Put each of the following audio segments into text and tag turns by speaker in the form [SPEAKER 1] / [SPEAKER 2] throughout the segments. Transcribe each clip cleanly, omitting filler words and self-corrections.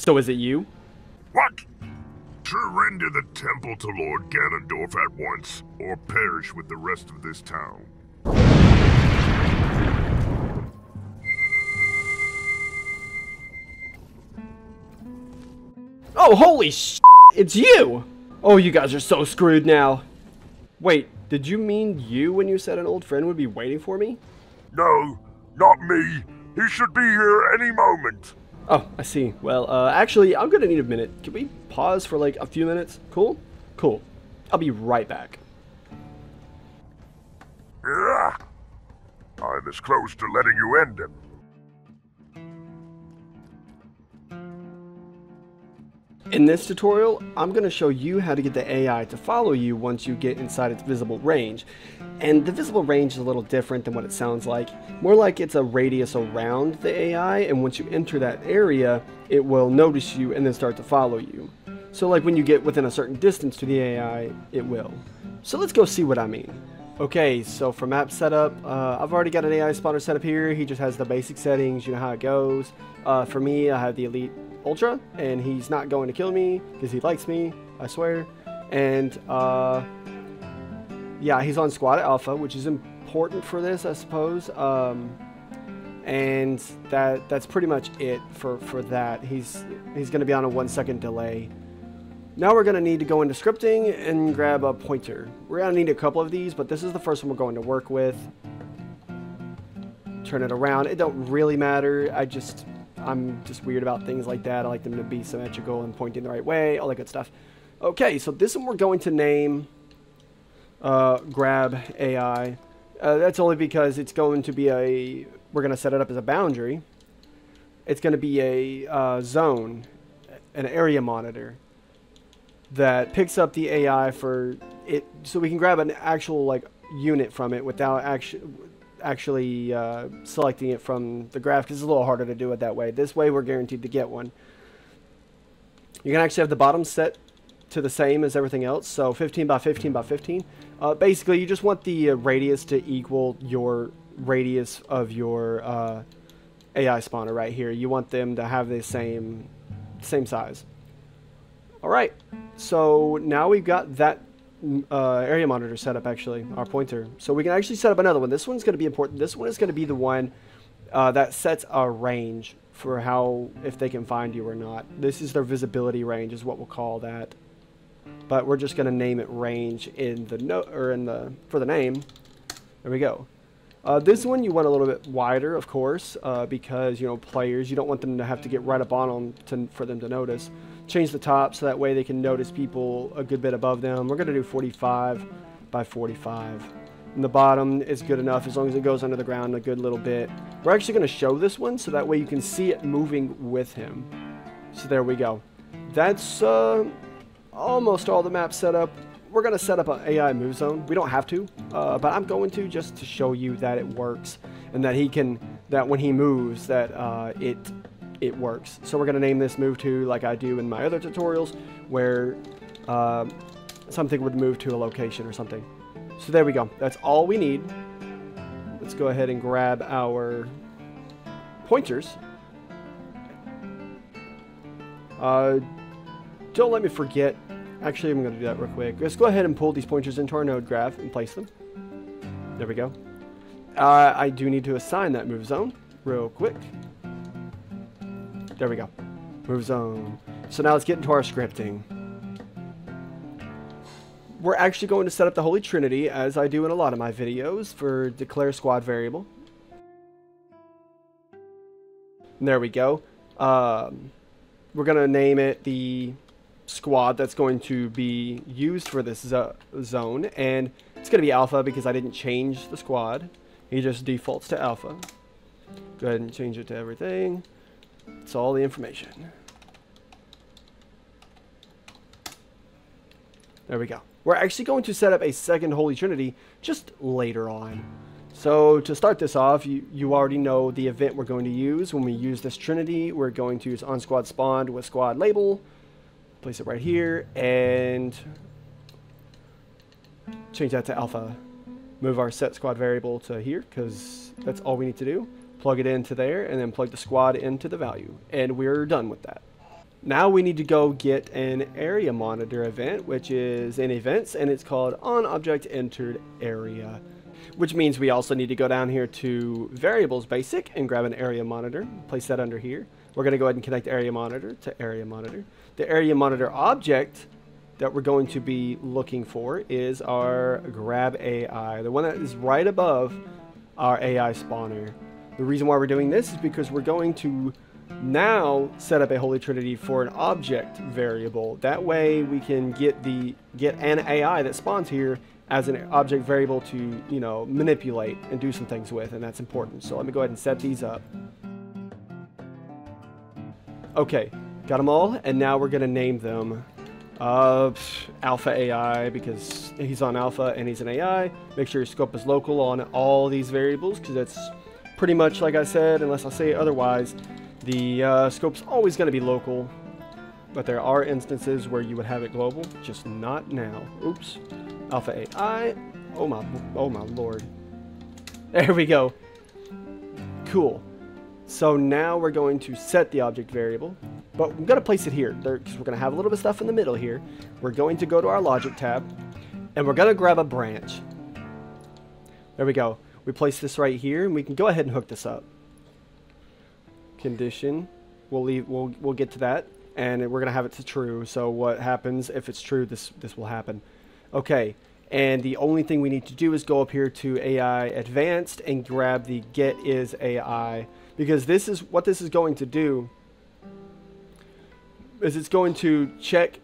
[SPEAKER 1] So is it you?
[SPEAKER 2] What? Surrender the temple to Lord Ganondorf at once, or perish with the rest of this town.
[SPEAKER 1] Oh, holy sh! It's you! Oh, you guys are so screwed now. Wait, did you mean you when you said an old friend would be waiting for me?
[SPEAKER 2] No, not me. He should be here any moment.
[SPEAKER 1] Oh, I see. Well, actually, I'm gonna need a minute. Can we pause for like a few minutes? Cool? Cool. I'll be right back.
[SPEAKER 2] Yeah. I'm as close to letting you end him.
[SPEAKER 1] In this tutorial, I'm going to show you how to get the AI to follow you once you get inside its visible range. And the visible range is a little different than what it sounds like. More like it's a radius around the AI, and once you enter that area, it will notice you and then start to follow you. So like when you get within a certain distance to the AI, it will. So let's go see what I mean. Okay, so for map setup, I've already got an AI spawner set up here. He just has the basic settings, you know how it goes. For me, I have the Elite Ultra, and he's not going to kill me because he likes me, I swear. And yeah, he's on Squad Alpha, which is important for this, I suppose. And that's pretty much it for that. He's going to be on a 1-second delay. Now we're going to need to go into scripting and grab a pointer. We're going to need a couple of these, but this is the first one we're going to work with. Turn it around. It don't really matter. I'm just weird about things like that. I like them to be symmetrical and pointing the right way, all that good stuff. Okay, so this one we're going to name grab AI. That's only because it's going to be we're going to set it up as a boundary. It's going to be a zone, an area monitor that picks up the AI for it, so we can grab an actual like unit from it without actually selecting it from the graph, because it's a little harder to do it that way. This way we're guaranteed to get one. You can actually have the bottom set to the same as everything else, so 15 by 15 by 15. Basically you just want the radius to equal your radius of your AI spawner right here. You want them to have the same size. Alright, so now we've got that area monitor set up, actually, our pointer. So we can actually set up another one. This one's going to be important. This one is going to be the one that sets a range for if they can find you or not. This is their visibility range is what we'll call that. But we're just going to name it range in the for the name. There we go. This one you want a little bit wider, of course, because, you know, players, you don't want them to have to get right up on them for them to notice. Change the top so that way they can notice people a good bit above them. We're going to do 45 by 45. And the bottom is good enough as long as it goes under the ground a good little bit. We're actually going to show this one so that way you can see it moving with him. So there we go. That's almost all the map setup. We're going to set up an AI move zone. We don't have to, but I'm going to just to show you that it works and that when he moves that it works. So we're going to name this move to like I do in my other tutorials where something would move to a location or something. So there we go. That's all we need. Let's go ahead and grab our pointers. Don't let me forget. Actually, I'm going to do that real quick. Let's go ahead and pull these pointers into our node graph and place them. There we go. I do need to assign that move zone real quick. There we go. Move zone. So now let's get into our scripting. We're actually going to set up the Holy Trinity, as I do in a lot of my videos, for declare squad variable. And there we go. We're going to name it the squad that's going to be used for this zone, and it's going to be alpha because I didn't change the squad. He just defaults to alpha. Go ahead and change it to everything. It's all the information. There we go. We're actually going to set up a second Holy Trinity just later on. So to start this off, you already know the event we're going to use. When we use this Trinity, we're going to use on squad spawned with squad label. Place it right here and change that to alpha. Move our set squad variable to here because that's all we need to do. Plug it into there and then plug the squad into the value. And we're done with that. Now we need to go get an area monitor event, which is in events, and it's called on object entered area, which means we also need to go down here to variables basic and grab an area monitor, place that under here. We're going to go ahead and connect area monitor to area monitor. The area monitor object that we're going to be looking for is our grab AI, the one that is right above our AI spawner. The reason why we're doing this is because we're going to now set up a Holy Trinity for an object variable. That way we can get an AI that spawns here as an object variable to, you know, manipulate and do some things with, and that's important. So let me go ahead and set these up. Okay, got them all, and now we're gonna name them Alpha AI because he's on Alpha and he's an AI. Make sure your scope is local on all these variables because that's pretty much like I said, unless I say otherwise. The scope's always going to be local, but there are instances where you would have it global, just not now. Oops. Alpha AI. Oh my lord. There we go. Cool. So now we're going to set the object variable, but we've got to place it here because we're going to have a little bit of stuff in the middle here. We're going to go to our logic tab, and we're going to grab a branch. There we go. We place this right here, and we can go ahead and hook this up. Condition, we'll get to that, and we're gonna have it to true. So what happens if it's true? This will happen. Okay, and the only thing we need to do is go up here to AI Advanced and grab the Get Is AI, because this is what this is going to do. Is it's going to check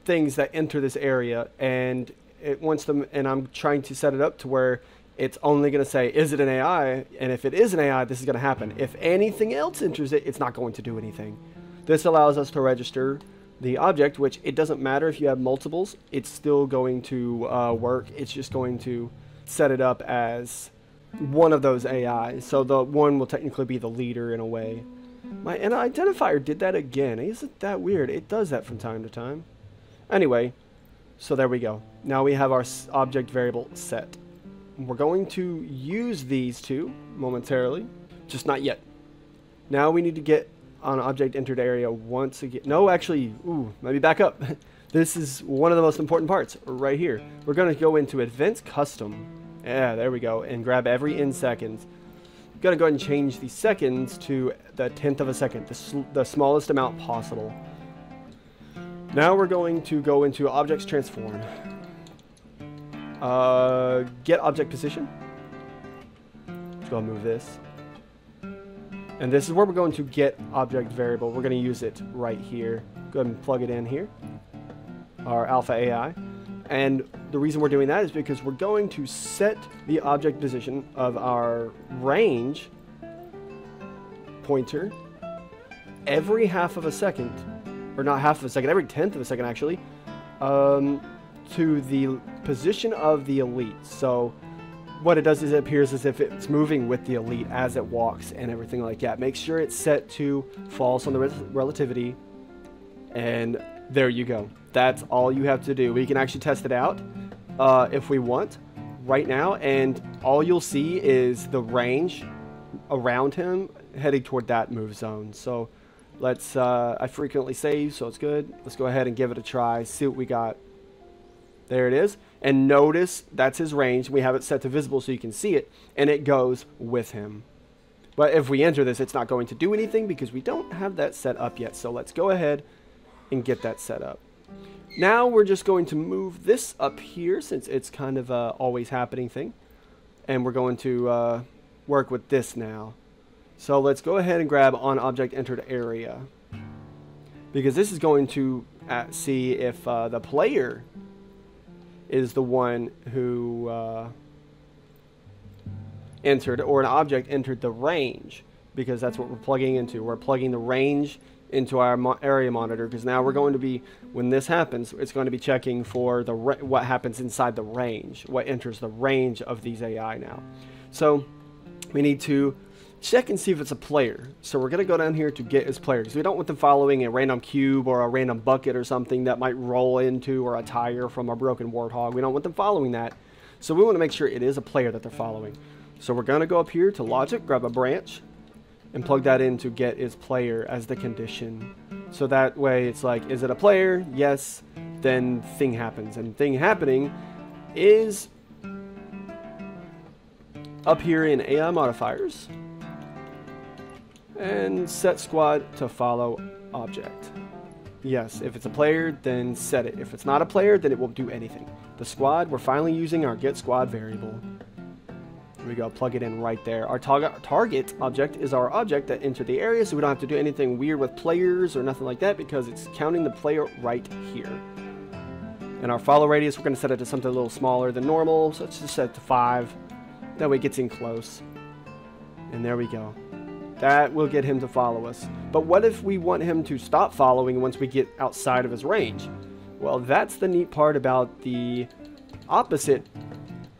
[SPEAKER 1] things that enter this area, and it wants them. And I'm trying to set it up to where it's only going to say, is it an AI? And if it is an AI, this is going to happen. If anything else enters it, it's not going to do anything. This allows us to register the object, which it doesn't matter if you have multiples. It's still going to work. It's just going to set it up as one of those AIs. So the one will technically be the leader in a way. My identifier did that again. Isn't that weird? It does that from time to time. Anyway, so there we go. Now we have our object variable set. We're going to use these two momentarily, just not yet. Now we need to get on object entered area once again. No, actually, let me back up. This is one of the most important parts right here. We're going to go into Advanced Custom. Yeah, there we go, and grab every in seconds. I'm going to go ahead and change the seconds to the 1/10 of a second, the smallest amount possible. Now we're going to go into Objects Transform. Get object position. Let's go and move this. And this is where we're going to get object variable. We're going to use it right here. Go ahead and plug it in here. Our Alpha AI. And the reason we're doing that is because we're going to set the object position of our range pointer every half of a second, or not half of a second, every 1/10 of a second actually, to the position of the elite. So what it does is it appears as if it's moving with the elite as it walks and everything like that. Make sure it's set to false on the relativity, and there you go. That's all you have to do. We can actually test it out if we want right now, and all you'll see is the range around him heading toward that move zone. So let's I frequently save, so it's good. Let's go ahead and give it a try, see what we got. There it is, and notice that's his range. We have it set to visible so you can see it, and it goes with him. But if we enter this, it's not going to do anything because we don't have that set up yet. So let's go ahead and get that set up. Now we're just going to move this up here since it's kind of a always happening thing, and we're going to work with this now. So let's go ahead and grab on object entered area, because this is going to see if the player is the one who entered, or an object entered the range, because that's what we're plugging into. We're plugging the range into our area monitor, because now we're going to be, when this happens, it's going to be checking for the what happens inside the range, what enters the range of these AI now. So we need to check and see if it's a player. So we're going to go down here to get as player, because we don't want them following a random cube or a random bucket or something that might roll into, or a tire from a broken warthog. We don't want them following that. So we want to make sure it is a player that they're following. So we're going to go up here to logic, grab a branch, and plug that in to get is player as the condition. So that way it's like, is it a player? Yes. Then thing happens. And thing happening is up here in AI modifiers. And set squad to follow object. Yes, if it's a player, then set it. If it's not a player, then it won't do anything. The squad, we're finally using our get squad variable. Here we go, plug it in right there. Our target object is our object that entered the area, so we don't have to do anything weird with players or nothing like that because it's counting the player right here. And our follow radius, we're going to set it to something a little smaller than normal, so let's just set it to 5. That way it gets in close. And there we go. That will get him to follow us. But what if we want him to stop following once we get outside of his range? Well, that's the neat part about the opposite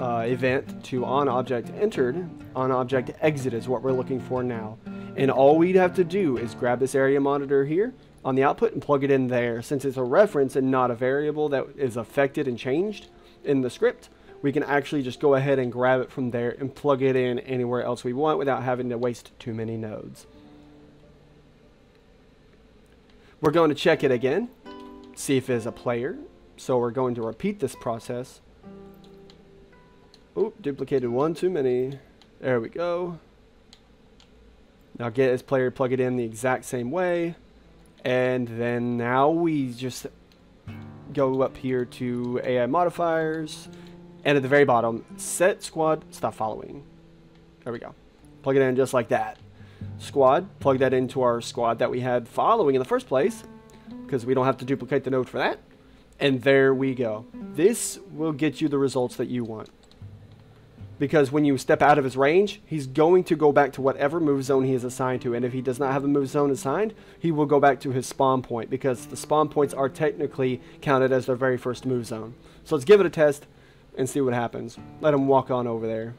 [SPEAKER 1] event to on object entered. On object exit is what we're looking for now. And all we'd have to do is grab this area monitor here on the output and plug it in there. Since it's a reference and not a variable that is affected and changed in the script, we can actually just go ahead and grab it from there and plug it in anywhere else we want without having to waste too many nodes. We're going to check it again, see if it's a player. So we're going to repeat this process. Oop, duplicated one too many. There we go. Now get as player, plug it in the exact same way. And then now we just go up here to AI modifiers. And at the very bottom, set squad, stop following. There we go. Plug it in just like that. Squad, plug that into our squad that we had following in the first place, because we don't have to duplicate the node for that. And there we go. This will get you the results that you want. Because when you step out of his range, he's going to go back to whatever move zone he is assigned to. And if he does not have a move zone assigned, he will go back to his spawn point, because the spawn points are technically counted as their very first move zone. So let's give it a test and see what happens. Let him walk on over there.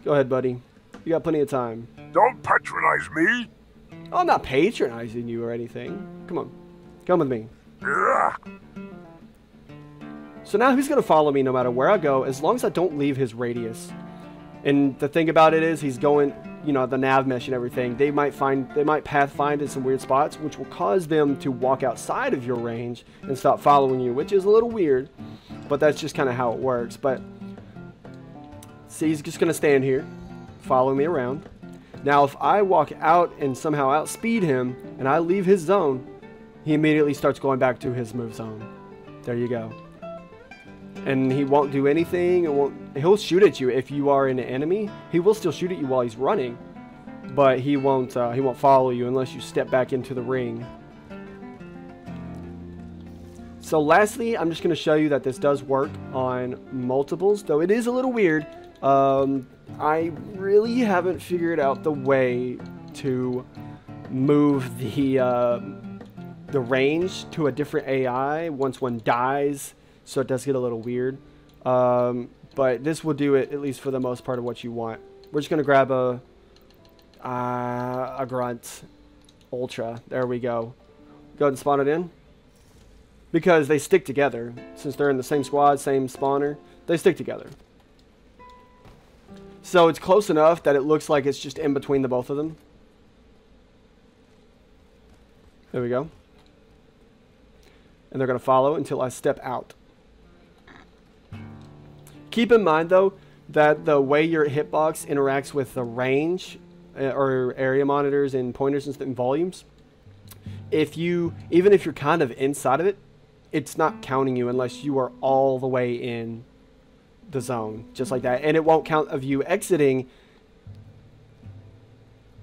[SPEAKER 1] Go ahead, buddy. You got plenty of time.
[SPEAKER 2] Don't patronize me.
[SPEAKER 1] Oh, I'm not patronizing you or anything. Come on. Come with me.
[SPEAKER 2] Ugh.
[SPEAKER 1] So now he's going to follow me no matter where I go, as long as I don't leave his radius. And the thing about it is, he's going, you know, the nav mesh and everything. They might path find in some weird spots, which will cause them to walk outside of your range and stop following you, which is a little weird. But that's just kind of how it works. But see, he's just going to stand here, follow me around. Now, if I walk out and somehow outspeed him and I leave his zone, he immediately starts going back to his move zone. There you go. And he won't do anything. He'll shoot at you if you are an enemy. He will still shoot at you while he's running, but he won't follow you unless you step back into the ring. So lastly, I'm just going to show you that this does work on multiples, though it is a little weird. I really haven't figured out the way to move the range to a different AI once one dies, so it does get a little weird. But this will do it, at least for the most part, of what you want. We're just going to grab a grunt ultra. There we go. Go ahead and spawn it in. Because they stick together. Since they're in the same squad, same spawner, they stick together. So it's close enough that it looks like it's just in between the both of them. There we go. And they're going to follow until I step out. Keep in mind, though, that the way your hitbox interacts with the range or area monitors and pointers and volumes, even if you're kind of inside of it, it's not counting you unless you are all the way in the zone, just like that. And it won't count of you exiting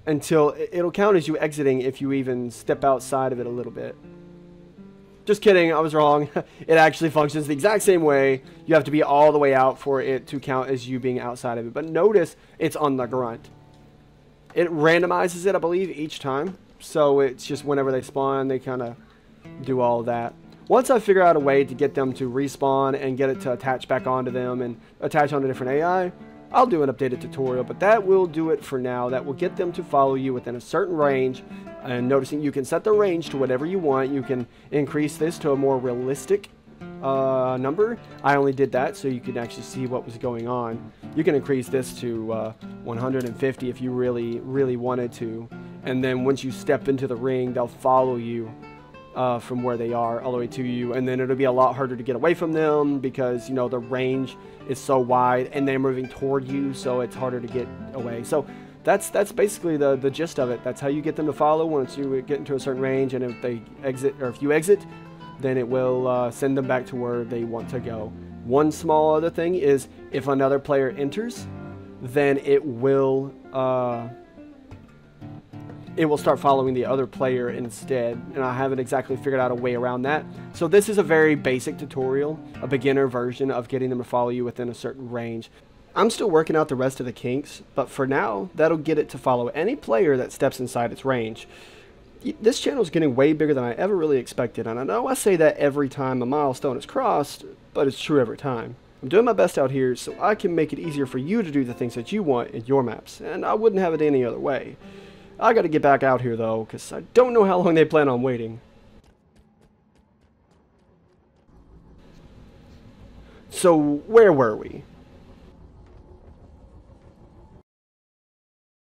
[SPEAKER 1] until it'll count as you exiting if you even step outside of it a little bit. Just kidding, I was wrong. It actually functions the exact same way. You have to be all the way out for it to count as you being outside of it. But notice it's on the grunt. It randomizes it, I believe, each time. So it's just whenever they spawn, they kind of do all of that. Once I figure out a way to get them to respawn and get it to attach back onto them and attach onto different AI, I'll do an updated tutorial, but that will do it for now. That will get them to follow you within a certain range. And noticing you can set the range to whatever you want. You can increase this to a more realistic number. I only did that so you could actually see what was going on. You can increase this to 150 if you really wanted to. And then once you step into the ring, they'll follow you from where they are all the way to you. And then it'll be a lot harder to get away from them because, you know, the range is so wide and they're moving toward you, so it's harder to get away. So that's basically the gist of it. That's how you get them to follow once you get into a certain range. And if they exit, or if you exit, then it will send them back to where they want to go. One small other thing is if another player enters, then it will start following the other player instead, and I haven't exactly figured out a way around that. So this is a very basic tutorial, a beginner version of getting them to follow you within a certain range. I'm still working out the rest of the kinks, but for now, that'll get it to follow any player that steps inside its range. This channel is getting way bigger than I ever really expected, and I know I say that every time a milestone is crossed, but it's true every time. I'm doing my best out here so I can make it easier for you to do the things that you want in your maps, and I wouldn't have it any other way. I gotta get back out here though, because I don't know how long they plan on waiting. So, where were we?